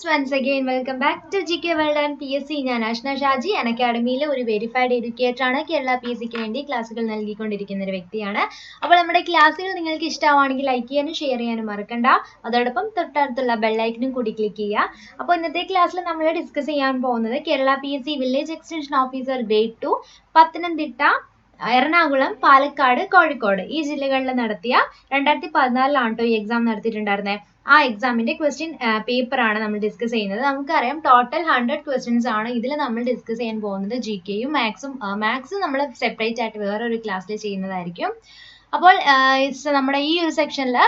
friends, once again welcome back to GK World and PSC. ഞാൻ അഷ്ന ഷാജി അക്കാഡമിയിലെ ഒരു verified educator ആണ്. കേരള PSCക്ക് വേണ്ടി ക്ലാസ്സുകൾ നൽകിക്കൊണ്ടിരിക്കുന്ന ഒരു വ്യക്തിയാണ്. അപ്പോൾ നമ്മുടെ ക്ലാസ്സുകൾ നിങ്ങൾക്ക് ഇഷ്ടമാണെങ്കിൽ ലൈക്ക് ചെയ്യാനും ഷെയർ ചെയ്യാനും മറക്കണ്ട. അതോടൊപ്പം തൊട്ടടുത്തുള്ള ബെൽ ഐക്കണും കൂടി ക്ലിക്ക് ചെയ്യുക. അപ്പോൾ ഇന്നത്തെ ക്ലാസ്സിൽ നമ്മൾ ഡിസ്കസ് ചെയ്യാൻ പോകുന്നത് Kerala PSC village extension officer grade 2 Pathanamthitta, Ernakulam, Palakkad, Kozhikode ഈ ജില്ലകളിൽ നടത്തിയ 2014 ഈ എക്സാം നടത്തിയിട്ടുണ്ടായിരുന്നേ. ആ എക്സാമിന്റെ ക്വസ്റ്റ്യൻ പേപ്പർ ആണ് നമ്മൾ ഡിസ്കസ് ചെയ്യുന്നത്. നമുക്കറിയാം ടോട്ടൽ 100 ക്വസ്റ്റ്യൻസ് ആണ് ഇതിൽ നമ്മൾ ഡിസ്കസ് ചെയ്യാൻ പോകുന്നത്. GKയും മാത്സും നമ്മൾ സെപ്പറേറ്റ് ആയിട്ട് വേറൊരു ക്ലാസ്സിൽ ചെയ്യുന്നതായിരിക്കും. അപ്പോൾ നമ്മുടെ ഈ ഒരു സെക്ഷനിൽ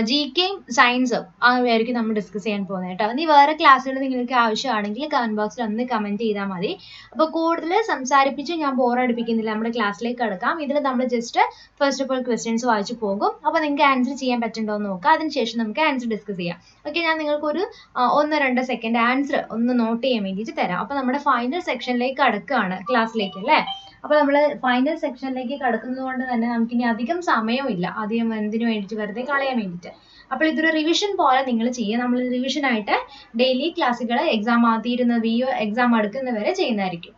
GKയും സയൻസും ആയിരിക്കും നമ്മൾ ഡിസ്കസ് ചെയ്യാൻ പോകുന്നത് കേട്ടോ. ഇനി വേറെ ക്ലാസ്സുകൾ നിങ്ങൾക്ക് ആവശ്യമാണെങ്കിൽ കമന്റ് ബോക്സിൽ ഒന്ന് കമന്റ് ചെയ്താൽ മതി. അപ്പോൾ കൂടുതൽ സംസാരിപ്പിച്ച് ഞാൻ ബോറടിപ്പിക്കുന്നില്ല, നമ്മുടെ ക്ലാസ്സിലേക്ക് കടക്കാം. ഇതിൽ നമ്മൾ just first of all questions വായിച്ചു പോകും. അപ്പോൾ നിങ്ങൾക്ക് ആൻസർ ചെയ്യാൻ പറ്റുന്നുണ്ടോ എന്ന് നോക്കാം. അതിനുശേഷം നമുക്ക് ആൻസർ ഡിസ്കസ് ചെയ്യാം. ഓക്കെ, ഞാൻ നിങ്ങൾക്ക് ഒരു 1-2 സെക്കൻഡ് ആൻസർ ഒന്ന് നോട്ട് ചെയ്യാൻ വേണ്ടിയിട്ട് തരാം. അപ്പോൾ നമ്മുടെ ഫൈനൽ സെക്ഷനിലേക്ക് കടക്കുകയാണ് ക്ലാസ്സിലേക്ക് അല്ലേ. അപ്പോൾ നമ്മൾ ഫൈനൽ സെക്ഷനിലേക്ക് കടക്കുന്നത് കൊണ്ട് തന്നെ നമുക്കിനി അധികം സമയമില്ല, അധികം എന്തിനു വേണ്ടിയിട്ട് വെറുതെ കളയാൻ വേണ്ടിയിട്ട്. അപ്പോൾ ഇതൊരു റിവിഷൻ പോലെ നിങ്ങൾ ചെയ്യുക. നമ്മൾ റിവിഷൻ ആയിട്ട് ഡെയിലി ക്ലാസ്സുകൾ എക്സാം എക്സാം അടുക്കുന്നവരെ ചെയ്യുന്നതായിരിക്കും.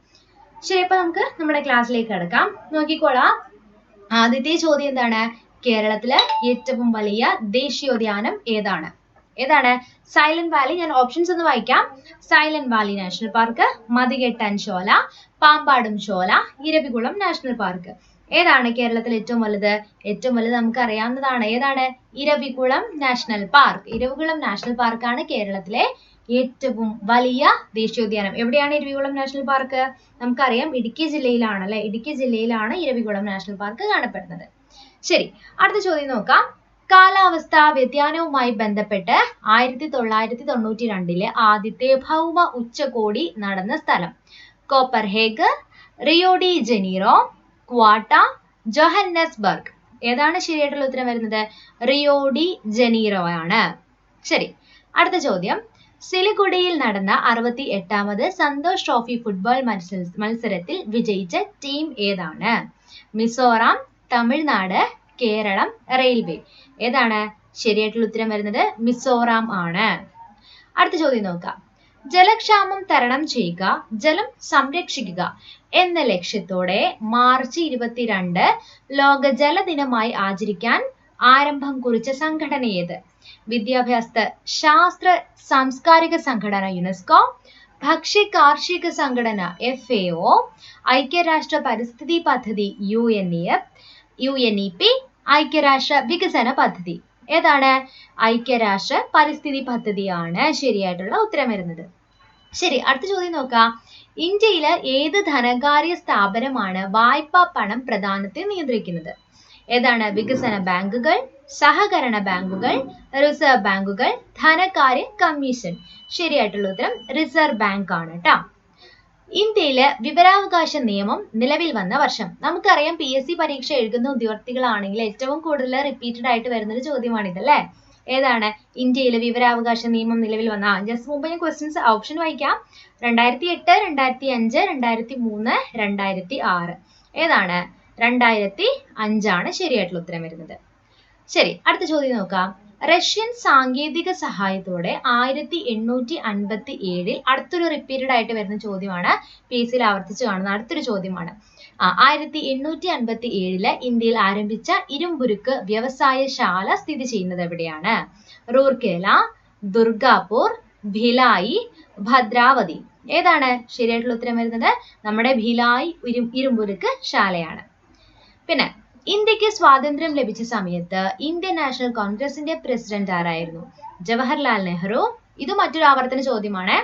ശരി, അപ്പോൾ നമുക്ക് നമ്മുടെ ക്ലാസ്സിലേക്ക് കടക്കാം. നോക്കിക്കോളാം. ആദ്യത്തെ ചോദ്യം എന്താണ്? കേരളത്തിലെ ഏറ്റവും വലിയ ദേശീയോദ്യാനം ഏതാണ്? Silent Valley. ഞാൻ ഓപ്ഷൻസ് ഒന്ന് വായിക്കാം. Silent Valley National Park, Mathikettan Shola, Pampadum Shola, Eravikulam National Park. ഏതാണ് കേരളത്തിൽ ഏറ്റവും വലുത്? ഏറ്റവും വലുത് നമുക്ക് അറിയാവുന്നതാണ്. ഏതാണ്? Eravikulam National Park. Eravikulam National പാർക്കാണ് കേരളത്തിലെ ഏറ്റവും വലിയ ദേശീയോദ്യാനം. എവിടെയാണ് ഇരവികുളം നാഷണൽ പാർക്ക്? നമുക്കറിയാം ഇടുക്കി ജില്ലയിലാണ് അല്ലെ. ഇടുക്കി ജില്ലയിലാണ് ഇരവികുളം നാഷണൽ പാർക്ക് കാണപ്പെടുന്നത്. ശരി, അടുത്ത ചോദ്യം നോക്കാം. കാലാവസ്ഥാ വ്യതിയാനവുമായി ബന്ധപ്പെട്ട് 1992 ആദ്യത്തെ ഭൗമ ഉച്ചകോടി നടന്ന സ്ഥലം? കോപ്പർഹേഗ്, റിയോ ഡി ജനീറോ, ക്വാട്ട, ജോഹന്നസ്ബർഗ്. ഏതാണ് ശരിയായിട്ടുള്ള ഉത്തരം വരുന്നത്? റിയോ ഡി ജനീറോ ആണ്. ശരി, അടുത്ത ചോദ്യം. സിലിഗുഡിയിൽ നടന്ന 68ാമത് സന്തോഷ് ട്രോഫി ഫുട്ബോൾ മത്സരത്തിൽ വിജയിച്ച ടീം ഏതാണ്? മിസോറാം, തമിഴ്നാട്, കേരളം, റെയിൽവേ. ഏതാണ് ശരിയായിട്ടുള്ള ഉത്തരം വരുന്നത്? മിസോറാം ആണ്. അടുത്ത ചോദ്യം നോക്കാം. ജലക്ഷാമം തരണം ചെയ്യുക, ജലം സംരക്ഷിക്കുക എന്ന ലക്ഷ്യത്തോടെ മാർച്ച് 22 ലോക ജലദിനമായി ആചരിക്കാൻ ആരംഭം കുറിച്ച സംഘടന ഏത്? വിദ്യാഭ്യാസ ശാസ്ത്ര സാംസ്കാരിക സംഘടന യുനെസ്കോ, ഭക്ഷ്യ കാർഷിക സംഘടന FAO, ഐക്യരാഷ്ട്ര പരിസ്ഥിതി പദ്ധതി UNEP, ഐക്യരാഷ്ട്ര വികസന പദ്ധതി. ഏതാണ്? ഐക്യരാഷ്ട്ര പരിസ്ഥിതി പദ്ധതിയാണ് ശരിയായിട്ടുള്ള ഉത്തരം വരുന്നത്. ശരി, അടുത്ത ചോദ്യം നോക്കാം. ഇന്ത്യയിലെ ഏത് ധനകാര്യ സ്ഥാപനമാണ് വായ്പാ പണം പ്രദാനത്തെ നിയന്ത്രിക്കുന്നത്? ഏതാണ്? വികസന ബാങ്കുകൾ, സഹകരണ ബാങ്കുകൾ, റിസർവ് ബാങ്കുകൾ, ധനകാര്യ കമ്മീഷൻ. ശരിയായിട്ടുള്ള ഉത്തരം റിസർവ് ബാങ്ക് ആണ് കേട്ടോ. ഇന്ത്യയിലെ വിവരാവകാശ നിയമം നിലവിൽ വന്ന വർഷം? നമുക്കറിയാം PSC പരീക്ഷ എഴുതുന്ന ഉദ്യോഗാർത്ഥികളാണെങ്കിൽ ഏറ്റവും കൂടുതൽ റിപ്പീറ്റഡ് ആയിട്ട് വരുന്നൊരു ചോദ്യമാണിതല്ലേ. ഏതാണ് ഇന്ത്യയിലെ വിവരാവകാശ നിയമം നിലവിൽ വന്ന? ജസ്റ്റ് മുമ്പ് ഞാൻ ക്വസ്റ്റ്യൻസ് ഓപ്ഷൻ വായിക്കാം. 2008, 2005, 2003, 2006. ഏതാണ്? 2005 ആണ് ശരിയായിട്ടുള്ള ഉത്തരം വരുന്നത്. ശരി, അടുത്ത ചോദ്യം നോക്കാം. റഷ്യൻ സാങ്കേതിക സഹായത്തോടെ 1857 അടുത്തൊരു റിപ്പീറ്റഡ് ആയിട്ട് വരുന്ന ചോദ്യമാണ്. PSCയിൽ ആവർത്തിച്ച് കാണുന്ന അടുത്തൊരു ചോദ്യമാണ്. 1857 ഇന്ത്യയിൽ ആരംഭിച്ച ഇരുമ്പുരുക്ക് വ്യവസായശാല സ്ഥിതി ചെയ്യുന്നത് എവിടെയാണ്? റൂർക്കേല, ദുർഗാപൂർ, ഭിലായി, ഭദ്രാവതി. ഏതാണ് ശരിയായിട്ടുള്ള ഉത്തരം വരുന്നത്? നമ്മുടെ ഭിലായി ഇരുമ്പുരുക്ക് ശാലയാണ്. പിന്നെ ഇന്ത്യക്ക് സ്വാതന്ത്ര്യം ലഭിച്ച സമയത്ത് ഇന്ത്യൻ നാഷണൽ കോൺഗ്രസിന്റെ പ്രസിഡന്റ് ആരായിരുന്നു? ജവഹർലാൽ നെഹ്റു. ഇത് മറ്റൊരു ആവർത്തന ചോദ്യമാണ്.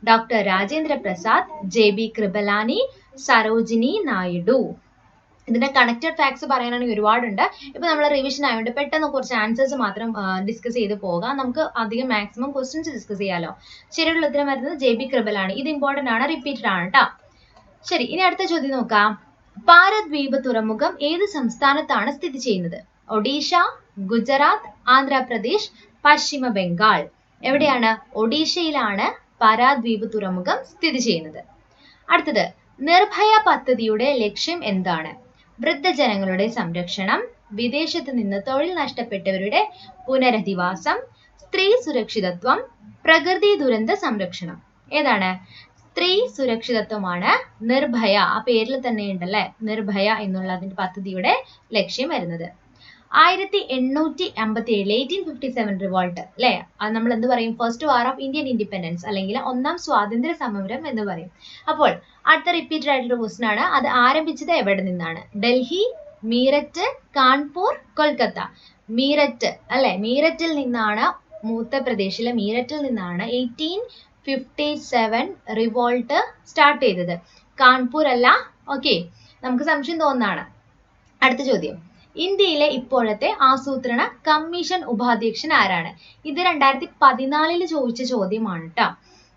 Doctor Rajendra Prasad, JB Kripalani, Sarojini Naidu. ഇതിന്റെ കണക്റ്റഡ് ഫാക്ട്സ് പറയാനാണെങ്കിൽ ഒരുപാടുണ്ട്. ഇപ്പൊ നമ്മൾ റിവിഷൻ ആയതുകൊണ്ട് പെട്ടെന്ന് കുറച്ച് ആൻസേഴ്സ് മാത്രം ഡിസ്കസ് ചെയ്ത് പോകാം. നമുക്ക് അധികം മാക്സിമം ക്വസ്റ്റ്യൻസ് ഡിസ്കസ് ചെയ്യാലോ. ശരിയുള്ള ഉത്തരം വരുന്നത് JB കൃപലാനി. ഇത് ഇമ്പോർട്ടന്റ് ആണ്, റിപ്പീറ്റഡ് ആണ് കേട്ടോ. ശരി, ഇനി അടുത്ത ചോദ്യം നോക്കാം. പാരദ്വീപ് തുറമുഖം ഏത് സംസ്ഥാനത്താണ് സ്ഥിതി ചെയ്യുന്നത്? ഒഡീഷ, ഗുജറാത്ത്, ആന്ധ്രാപ്രദേശ്, പശ്ചിമ ബംഗാൾ. എവിടെയാണ്? ഒഡീഷയിലാണ് പാരദ്വീപ് തുറമുഖം സ്ഥിതി ചെയ്യുന്നത്. അടുത്തത്, നിർഭയ പദ്ധതിയുടെ ലക്ഷ്യം എന്താണ്? വൃദ്ധജനങ്ങളുടെ സംരക്ഷണം, വിദേശത്ത് നിന്ന് തൊഴിൽ നഷ്ടപ്പെട്ടവരുടെ പുനരധിവാസം, സ്ത്രീ സുരക്ഷിതത്വം, പ്രകൃതി ദുരന്ത സംരക്ഷണം. ഏതാണ്? സ്ത്രീ സുരക്ഷിതത്വമാണ് നിർഭയ, ആ പേരിൽ തന്നെ ഉണ്ടല്ലേ, നിർഭയ എന്നുള്ള അതിന്റെ പദ്ധതിയുടെ ലക്ഷ്യം വരുന്നത്. 1857 1857 റിവോൾട്ട് അല്ലെ, അത് നമ്മൾ എന്ത് പറയും? First war of Indian independence അല്ലെങ്കിൽ ഒന്നാം സ്വാതന്ത്ര്യ സമരം എന്ന് പറയും. അപ്പോൾ അടുത്ത റിപ്പീറ്റഡ് ആയിട്ടുള്ള ക്വസ്റ്റൻ ആണ്. അത് ആരംഭിച്ചത് എവിടെ നിന്നാണ്? ഡൽഹി, മീററ്റ്, കാൺപൂർ, കൊൽക്കത്ത. മീററ്റ് അല്ലെ, മീററ്റിൽ നിന്നാണ്, ഉത്തർപ്രദേശിലെ മീററ്റിൽ നിന്നാണ് 1857 റിവോൾട്ട് സ്റ്റാർട്ട് ചെയ്തത്. കാൺപൂർ അല്ല. ഓക്കെ, നമുക്ക് സംശയം തോന്നുന്നതാണ്. അടുത്ത ചോദ്യം, ഇന്ത്യയിലെ ഇപ്പോഴത്തെ ആസൂത്രണ കമ്മീഷൻ ഉപാധ്യക്ഷൻ ആരാണ്? ഇത് 2014 ചോദിച്ച ചോദ്യമാണ് കേട്ടോ.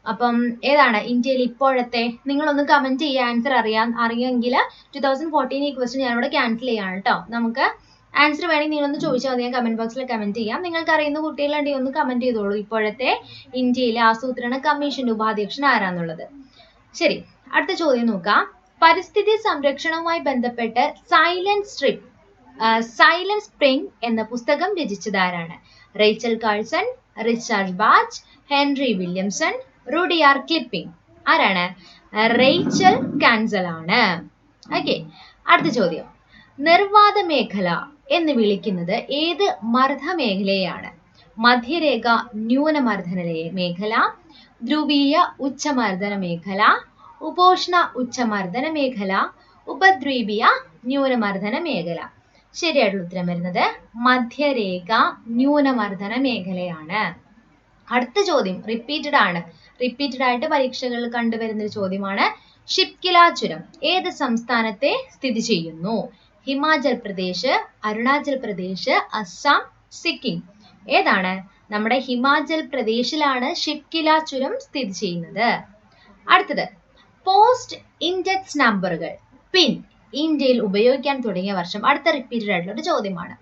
അപ്പം ഏതാണ് ഇന്ത്യയിൽ ഇപ്പോഴത്തെ? നിങ്ങളൊന്ന് കമന്റ് ചെയ്യുക, ആൻസർ അറിയാമെങ്കിൽ 2014 ഈ ക്വസ്റ്റ്യൻ ഞാനിവിടെ ക്യാൻസൽ ചെയ്യാണ് കേട്ടോ. നമുക്ക് ആൻസർ വേണമെങ്കിൽ നിങ്ങളൊന്ന് ചോദിച്ചാൽ മതി, ഞാൻ കമന്റ് ബോക്സിൽ കമന്റ് ചെയ്യാം. നിങ്ങൾക്ക് അറിയുന്ന കുട്ടികളുണ്ടെങ്കിൽ ഒന്ന് കമന്റ് ചെയ്തോളൂ, ഇപ്പോഴത്തെ ഇന്ത്യയിലെ ആസൂത്രണ കമ്മീഷന്റെ ഉപാധ്യക്ഷൻ ആരാന്നുള്ളത്. ശരി, അടുത്ത ചോദ്യം നോക്കാം. പരിസ്ഥിതി സംരക്ഷണവുമായി ബന്ധപ്പെട്ട് സൈലന്റ് സ്പ്രിംഗ് എന്ന പുസ്തകം രചിച്ചത് ആരാണ്? Rachel Carson, Richard Bach, Henry Williamson, Rudyard Kipling. ആരാണ്? റേച്ചൽ കാൻസൽ ആണ്. ഓക്കെ, അടുത്ത ചോദ്യം, നിർവാത മേഖല എന്ന് വിളിക്കുന്നത് ഏത് മർദ്ദ മേഖലയാണ്? മധ്യരേഖ ന്യൂനമർദ്ദന മേഖല, ധ്രുവീയ ഉച്ചമർദ്ദന മേഖല, ഉപോഷ്ണ ഉച്ചമർദ്ദന മേഖല, ഉപദ്വീപീയ ന്യൂനമർദ്ദന മേഖല. ശരിയായിട്ടുള്ള ഉത്തരം വരുന്നത് മധ്യരേഖ ന്യൂനമർദ്ദന മേഖലയാണ്. അടുത്ത ചോദ്യം റിപ്പീറ്റഡ് ആണ്, റിപ്പീറ്റഡ് ആയിട്ട് പരീക്ഷകളിൽ കണ്ടുവരുന്ന ഒരു ചോദ്യമാണ്. ഷിപ്കില ചുരം ഏത് സംസ്ഥാനത്തെ സ്ഥിതി ചെയ്യുന്നു? ഹിമാചൽ പ്രദേശ്, അരുണാചൽ പ്രദേശ്, അസം, സിക്കിം. ഏതാണ്? നമ്മുടെ ഹിമാചൽ പ്രദേശിലാണ് ഷിപ്കില ചുരം സ്ഥിതി ചെയ്യുന്നത്. അടുത്തത്, പോസ്റ്റ് ഇൻഡെക്സ് നമ്പറുകൾ പിൻ ഇന്ത്യയിൽ ഉപയോഗിക്കാൻ തുടങ്ങിയ വർഷം. അടുത്ത റിപ്പീറ്റഡ് ആയിട്ടുള്ള ഒരു ചോദ്യമാണ്.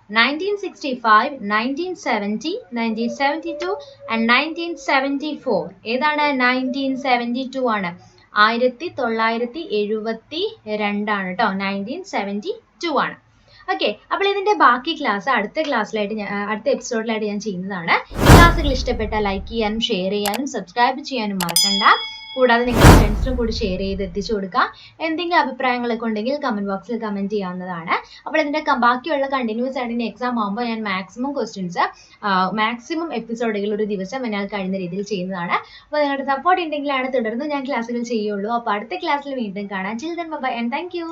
1965, 1970, 1972 and 1974. ഏതാണ്? 1972 ആണ്. 1972 ആണ് കേട്ടോ, 1972 ആണ്. ഓക്കെ, അപ്പോൾ ഇതിന്റെ ബാക്കി ക്ലാസ് അടുത്ത എപ്പിസോഡിലായിട്ട് ഞാൻ ചെയ്യുന്നതാണ്. ക്ലാസ്സുകൾ ഇഷ്ടപ്പെട്ടാൽ ലൈക്ക് ചെയ്യാനും ഷെയർ ചെയ്യാനും സബ്സ്ക്രൈബ് ചെയ്യാനും മറക്കണ്ട. കൂടാതെ നിങ്ങളുടെ ഫ്രണ്ട്സിനും കൂടി ഷെയർ ചെയ്ത് എത്തിച്ചു കൊടുക്കുക. എന്തെങ്കിലും അഭിപ്രായങ്ങളൊക്കെ ഉണ്ടെങ്കിൽ കമന്റ് ബോക്സിൽ കമന്റ് ചെയ്യാവുന്നതാണ്. അപ്പോൾ ഇതിന്റെ ബാക്കിയുള്ള കണ്ടിന്യൂസ് ആയിട്ട് എക്സാം ആകുമ്പോൾ ഞാൻ മാക്സിമം എപ്പിസോഡുകൾ ഒരു ദിവസം എന്നാൽ കഴിയുന്ന രീതിയിൽ ചെയ്യുന്നതാണ്. അപ്പോൾ നിങ്ങളുടെ സപ്പോർട്ട് ഉണ്ടെങ്കിലാണ് തുടർന്ന് ഞാൻ ക്ലാസ്സുകൾ ചെയ്യുള്ളൂ. അപ്പോൾ അടുത്ത ക്ലാസ്സിൽ വീണ്ടും കാണാം. Children bye and thank U.